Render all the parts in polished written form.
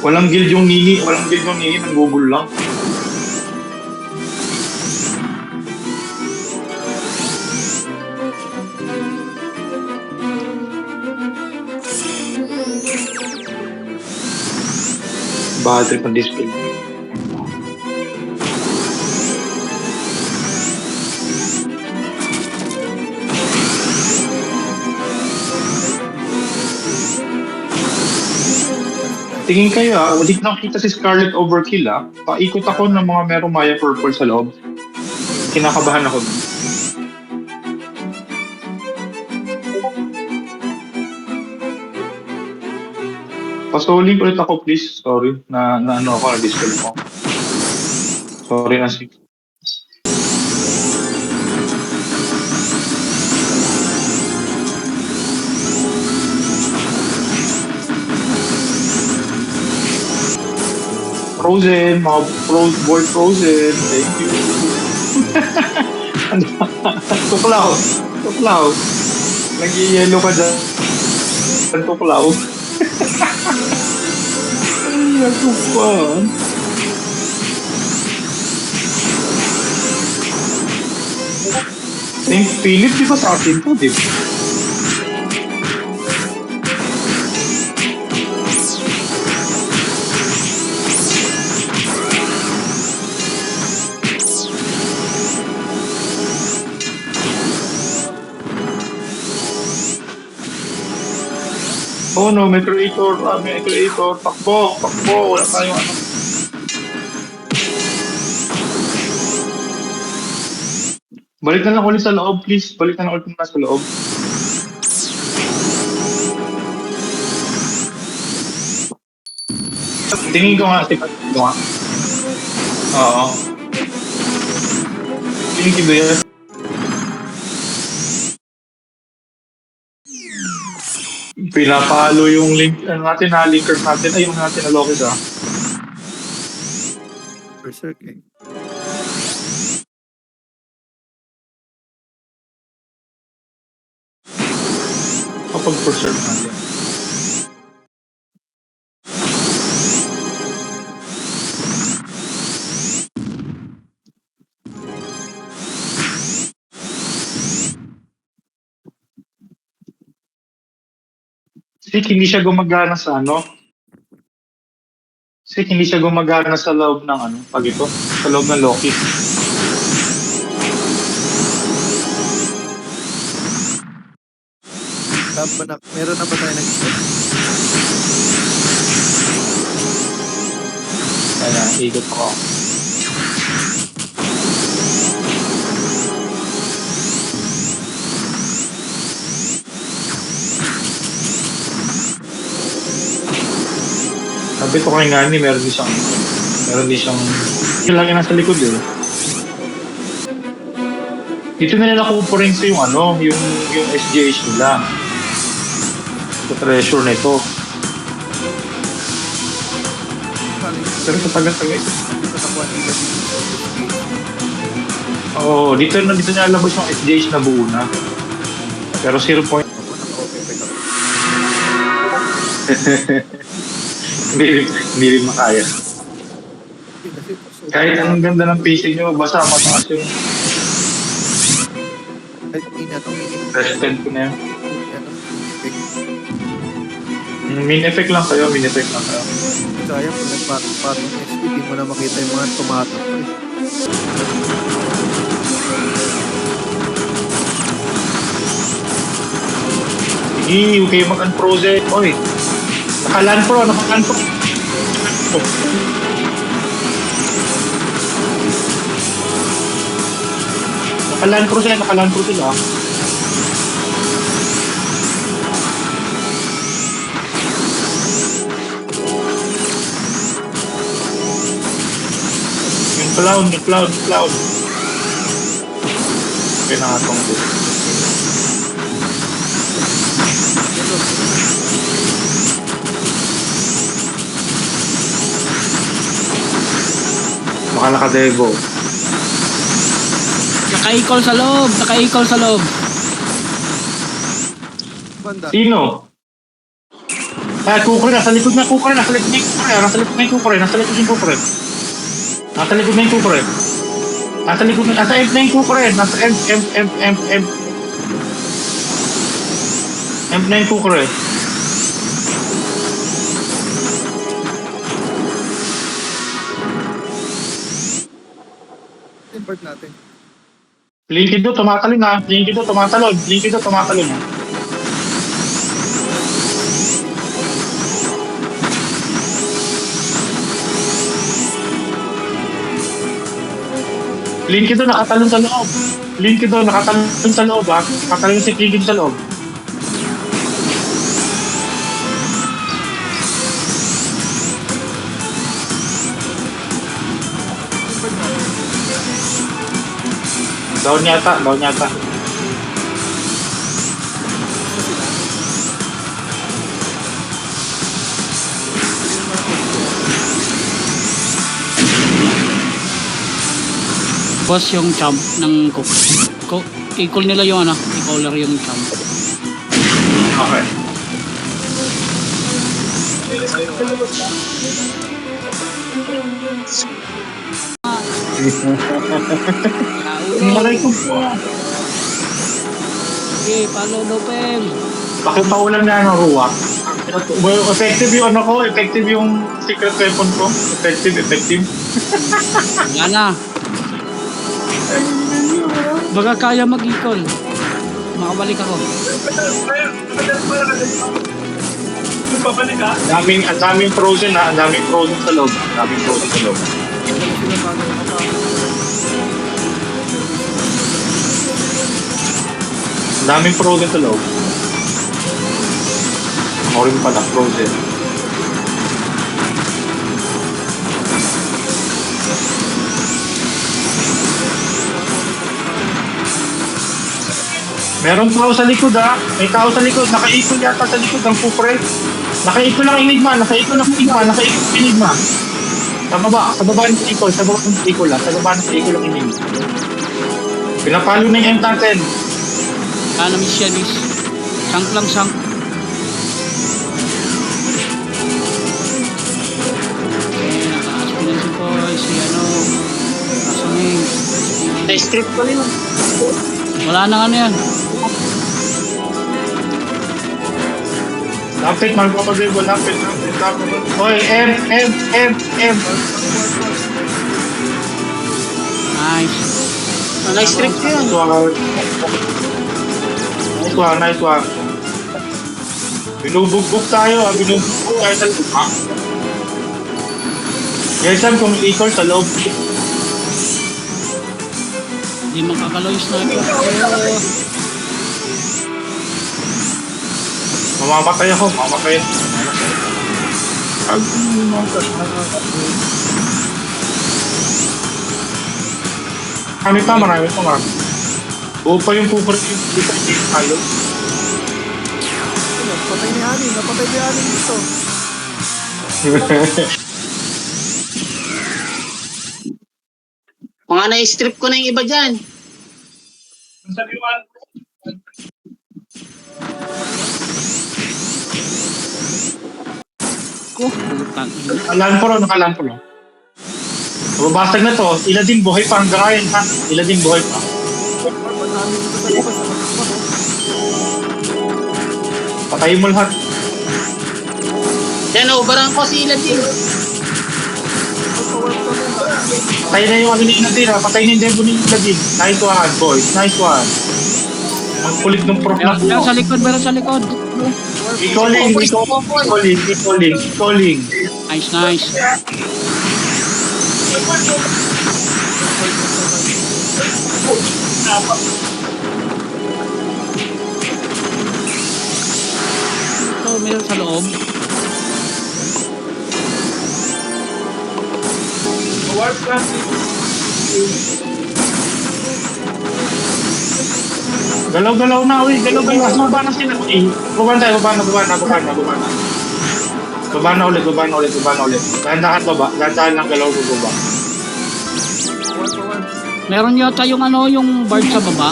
Walang guild yung Nini, nanggugol lang. Bad trip ang display. Tingin kayo ulit nakita si Scarlet Overkill Paikot ako ng mga merong Maya Purple sa loob. Kinakabahan ako dun. Pasuling ulit ako please. Sorry na ano ako, na-disconnect ko. Sorry na si. Frozen, mga board Frozen. Thank you. Tuklaw. Nag-i-yellow ka dyan. Tuklaw. Ay, natupan. St. Philip, di ba sa atin to, di ba? Oh no, may creator, takbo, wala tayong ano. Balik na lang ulit sa loob, please. Balik na lang ulit sa loob. Tingin ko nga, Oo. Tingin ko ba yan? Pinapalo yung link natin linkers natin. Ay, yung natin na Lokis Berserk eh. Kapag berserk natin. Hindi siya gumagana sa hindi siya gumagana sa loob ng pag ito, sa loob ng Loki. Meron na ba tayo nag-step? Kaya, ikot ko. Sabi ko kay Nani, meron din siyang yun lang yung nasa likod Dito nila nakupurin sa yung yung SGH nila. Sa treasure nito. Pero sa tagal-tagal. Oo, dito niya labas yung SGH na buo na. Pero 0 point. Hindi rin makaya. Kahit anong ganda ng PC nyo, basta mataas yung rested ko na yun. Min effect lang kayo. Kaya kung nagpatong SP, di mo na makita yung mga tomato. Sige, huwag kayo mag-unfrozen. Oy, naka-LAN pro. Naka-LAN pro sila. Yung cloud. Okay na nga itong baka naka-devo. Naka-equal sa loob. Banda. Sino? Kukure, nasa likod na kukure, nasa likod na yung kukure, nasa likod na yung kukure, nasa likod na yung kukure. Nasa likod na yung kukure. Nasa likod na, nasa M na yung kukure, nasa M. M na yung kukure. Import natin. Linkido, tumatalon na. Linkido, tumatalon. Linkido, tumatalon na. Linkido, nakatalon sa loob. Linkido, nakatalon sa loob, ha? Nakatalon si Linkido sa loob. Down yata, down yata. Boss yung champ ng cook. I-call nila yung ano, i-caller yung champ. Okay. Malay ko po. Okay, follow Lopem. Pakipaulan na ng ruwa. Well, effective yung ano ko, effective yung secret weapon ko. Effective. Wala na. Baka kaya mag-i-call. Makabalik ako. Ang daming frozen ha, ang daming frozen sa loob. Ang daming frozen sa loob. Sila bago nakapasok. Ang daming frozen sa loob. Ako rin pala, frozen. Meron tao sa likod ha. May tao sa likod. Nakaikot yata sa likod ang kukre. Nakaikot lang Enigma. Nakaikot lang Enigma. Sa baba ng ikol. Sa baba ng ikol lang. Sa baba ng ikol lang Enigma. Pinapalo na yung M natin. Sana mission is sank lang sank. Okay, nakaas ko na si Boy. Si ano. Kasangin. Na-strip ko rin. Wala nang ano yan. Lapit, magpapagribo. Lapit. Hoy, M. Nice. Na-strip ko yun. Nice one. Binubugbog tayo ha. Binubugbog tayo sa loob ha. Yes, Sam, kung ikol sa loob. Hindi makakalaw yung sniper. Mamamatay ako. Marami pa. Buo pa yung kukure yung tayo. Napatay ni Ani dito. Mga na-strip ko na yung iba dyan. Ko, putang ina. Nakalaan po. Mababasag na to. Ila din buhay pa hanggang ngayon ha. Ila din buhay pa. Marami dito sa labas. Patayin mo lahat. Yan, overrun ko si Iladin. Patay na yung agini natin ha. Patay na yung demo ni Ila din. Nice one, boys. Nice one. Ang kulit ng prof na Meron sa likod, meron sa likod. Calling. Nice. Ito, meron sa loob. Galaw-galaw na, uy. Galaw-galaw. Baba na sila. Baba na. Baba na ulit. Dahan-dahan baba. Dahan-dahan lang galaw baba. Meron yata yung ano, yung bird sa baba.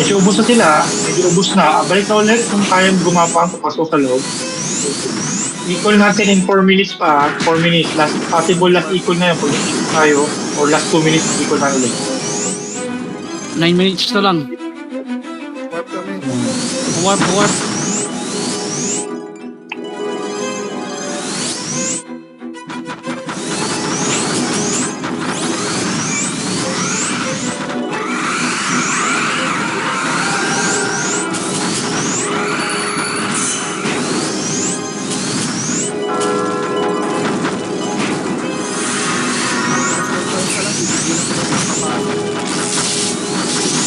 Medyo ubos na sila. Medyo ubos na. Balik na ulit kung kayang gumapang papasok sa loob. Equal natin in 4 minutes pa. 4 minutes. Last, possible last equal na yun. Pag equal tayo, or last 2 minutes, equal na ulit. 9 minutes na lang. Warp kami. Warp, warp.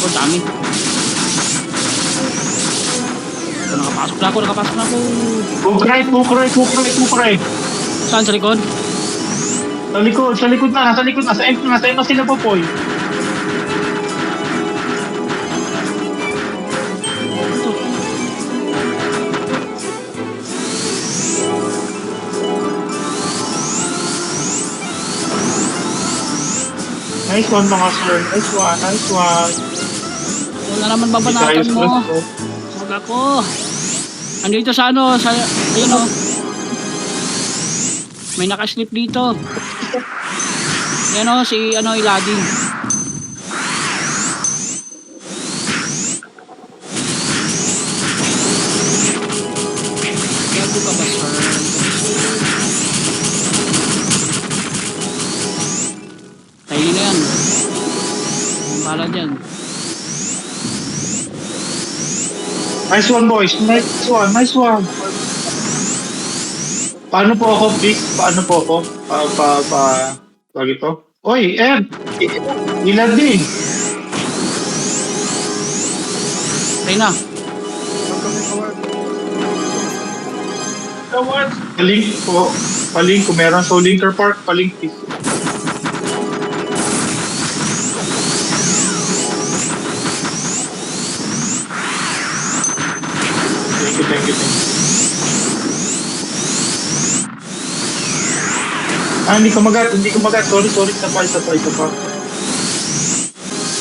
Oh, dami. Oh, nakapasok na ako, nakapasok na ako. Pukray. Saan, sa likod? Sa likod na. Sa end na sila po, Poy. Ito. Nice one, mga sir. Nice one. Wala naman babanatan mo. Huwag ako. Andito sa ano, sa, ayun o. May nakaslip dito. Yan o, si ano, Iladi. Gago ka ba, sir? Tayo na yan. Bala dyan. Nice one, boys. Nice one. Paano po ako, Vic? Paano po ako? Wag ito? Oy, Ed! Ilan din? Tayo na. Warp kami, warp. Palink po. Palink, kung meron sa Linker Park, palink please. Thank you. Hindi ko magat. Sorry. Isa pa.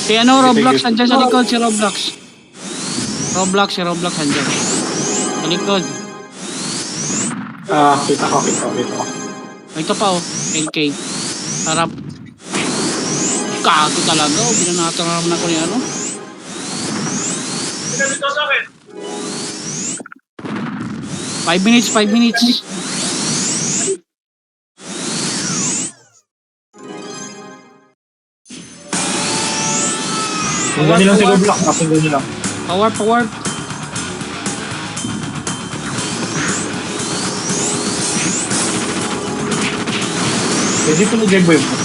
Si ano, Roblox, Sige. andyan sa likod, si Roblox. Si Roblox, andyan. Sa likod. Kita ko. Ito pa oh, LK. Harap. Kago talaga oh, binanatan naman ako ni ano. Dito sa akin. 5 minutes. Sundan nilang si Roblox. Sundan nyo lang. Power. Pwede po na-game boy mo.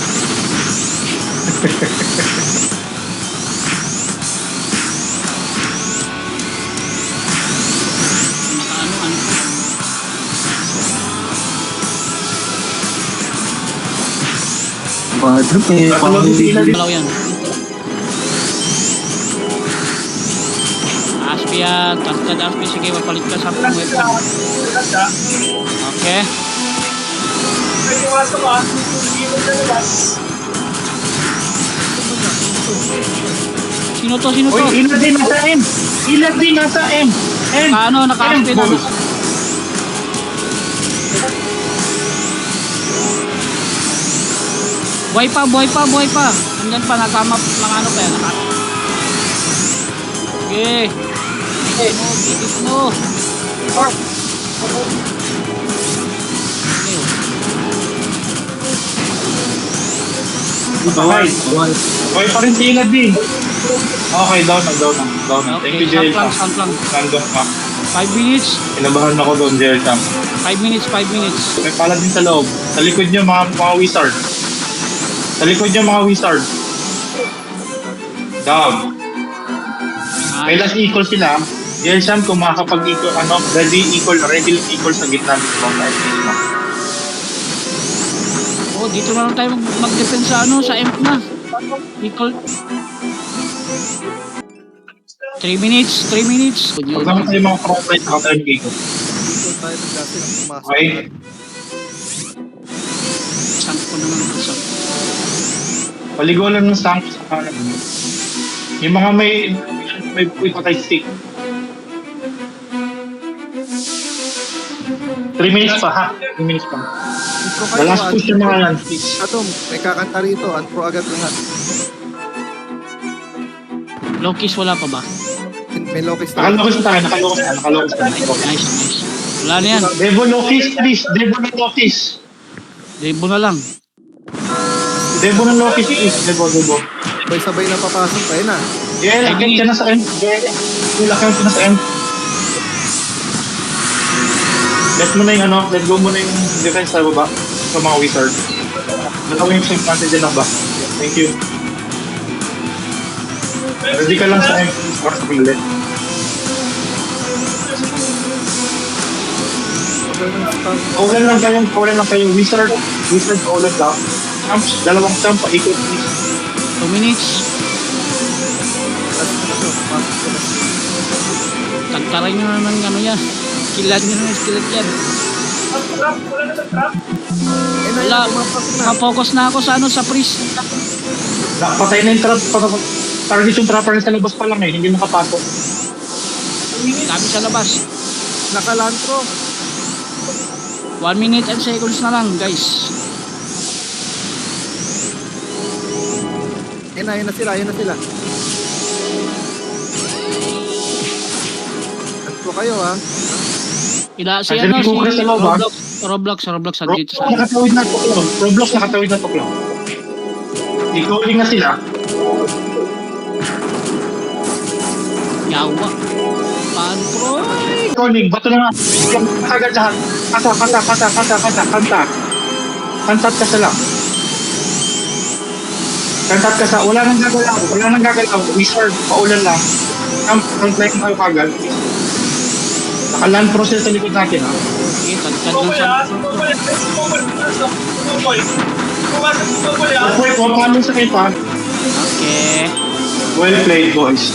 Ano. Dalaw yan. Aspi yan. Tastad Aspi. Sige, mapalit ka sa akong weapon. Okay. Pwede masok ka. Hindi mo na labas. Sino to? Uy, ilan din nasa M. Ano, naka-aspi na. boys. Buhay pa. Andyan pa, nakama, mga ano pa yan. Okay. Bigit mo. Okay pa rin si Ilad din. Okay, down na. Thank you, Jail Champ. Sound lang. Nandun ka. 5 minutes. Kinabahan ako doon, Jail Champ. 5 minutes. May pala din sa loob. Sa likod nyo, mga wizard. Down. May last equal sila. Jail Champ, kung makakapag-equal, ready equal sa gitna dito bang life mo. Oh, dito na lang tayo mag-defend sa ano, sa imp na. Equal. 3 minutes. Huwag naman tayo mga pro-fight ako tayo nag-equal. Dito tayo nag-dati ng pumasok. Okay? Saan ko naman ito? Paligo lang ng sank sa kanan. Yung mga may may patay stick. 3 minutes pa ha? 3 minutes pa. Intro The kayo, last push yung mga yan, please. Atom, may kakanta rito. Antro agad lahat. Lokis wala pa ba? May lokis na. Nakalokis tayo, nakalokis tayo. Nice, nice. Wala na yan. Devo Lokis, please. Devo ng Lokis. Debo na lang. Devo ng Lokis, please. Devo. Sabay-sabay na papasok. Ayun na. Yeah, lakit ka na sa end. Yeah, lakit ka na sa end. Let mo na yung let go mo na yung defense sa baba sa mga wizard. Natawin yung advantage dyan ba? Thank you. Ready ka lang sa end. Para sa pilit. Kaulan lang kayong wizard. Wizard kaulan lang. Champs, dalawang champ, paikot please. 2 minutes. Tagtaray nyo na ng ano yan. Skillan nyo na ng skillet yan. Wala. Mapocus na ako sa sa priest. Patay na yung trap. Target yung trapper sa labas pa lang eh. Hindi nakapasok. Dami sa labas. Nakalantro. 1 minute and seconds na lang, guys. Ayun na sila. Antro kayo ha. Si Andyan ano, yung si Lucas sa loob, ha? Roblox andito sa Nakatawid na tuklaw. Roblox nakatawid na tuklaw. Ikaw na sila. Yawa. Pantroy. Calling, bato na nga. Agad lahat. Kanta. Kantat ka sa lang. Kantat ka sa, wala nang gagalaw. Wizard, paulan lang. Countline kayo kagad. Naka-land process sa likod natin, ha? Sige, tagtad lang sa... Okay, kung paano sa kayo pa. Okay. Well played, boys.